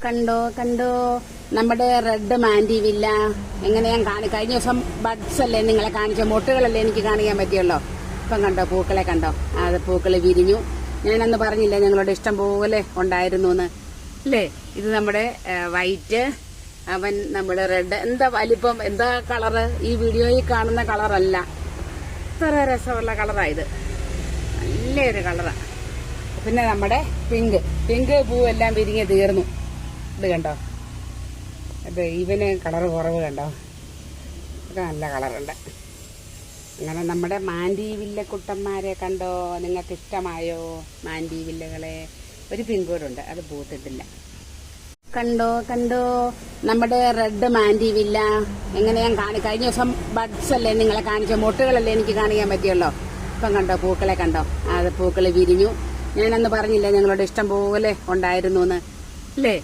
കണ്ടോ കണ്ടോ നമ്മുടെ റെഡ് മാൻഡി വില്ല എങ്ങനെ ഞാൻ കഴിഞ്ഞ ദിവസം ബഡ്സ് അല്ലേ നിങ്ങളെ കാണിച്ച മൊട്ടുകളല്ലേ എനിക്ക് കാണിക്കാൻ പറ്റിയല്ലോ. ഇപ്പം കണ്ടോ പൂക്കളെ കണ്ടോ, അത് പൂക്കള് വിരിഞ്ഞു. ഞാനന്ന് പറഞ്ഞില്ലേ ഞങ്ങളോട് ഇഷ്ടം പോലെ ഉണ്ടായിരുന്നു എന്ന് അല്ലേ. ഇത് നമ്മുടെ വൈറ്റ്, അവൻ നമ്മുടെ റെഡ്. എന്താ വലിപ്പം, എന്താ കളറ്, ഈ വീഡിയോയിൽ കാണുന്ന കളറല്ല. ഇത്ര രസമുള്ള കളറായത്, നല്ലൊരു കളറാ. പിന്നെ നമ്മുടെ പിങ്ക് പൂവെല്ലാം വിരിഞ്ഞ് തീർന്നു. ഇത് കണ്ടോ, ഇത് ഇവന് കളറ് കുറവ് കണ്ടോ, ഇത് നല്ല കളറുണ്ട്. അങ്ങനെ നമ്മുടെ മാൻഡി വില്ല കുട്ടന്മാരെ കണ്ടോ, നിങ്ങൾക്ക് ഇഷ്ടമായോ മാൻഡി വില്ലകളെ? ഒരു പിങ്കോടുണ്ട്, അത് പൂത്തിട്ടില്ല. കണ്ടോ കണ്ടോ നമ്മുടെ റെഡ് മാൻഡി വില്ല എങ്ങനെ ഞാൻ കഴിഞ്ഞ ദിവസം ബഡ്സ് അല്ലേ നിങ്ങളെ കാണിച്ച മൊട്ടുകളല്ലേ എനിക്ക് കാണിക്കാൻ പറ്റിയല്ലോ. ഇപ്പം കണ്ടോ പൂക്കളെ കണ്ടോ, അത് പൂക്കള് വിരിഞ്ഞു. ഞാനന്ന് പറഞ്ഞില്ലേ ഞങ്ങളോട് ഇഷ്ടം പോലെ ഉണ്ടായിരുന്നു എന്ന് അല്ലേ.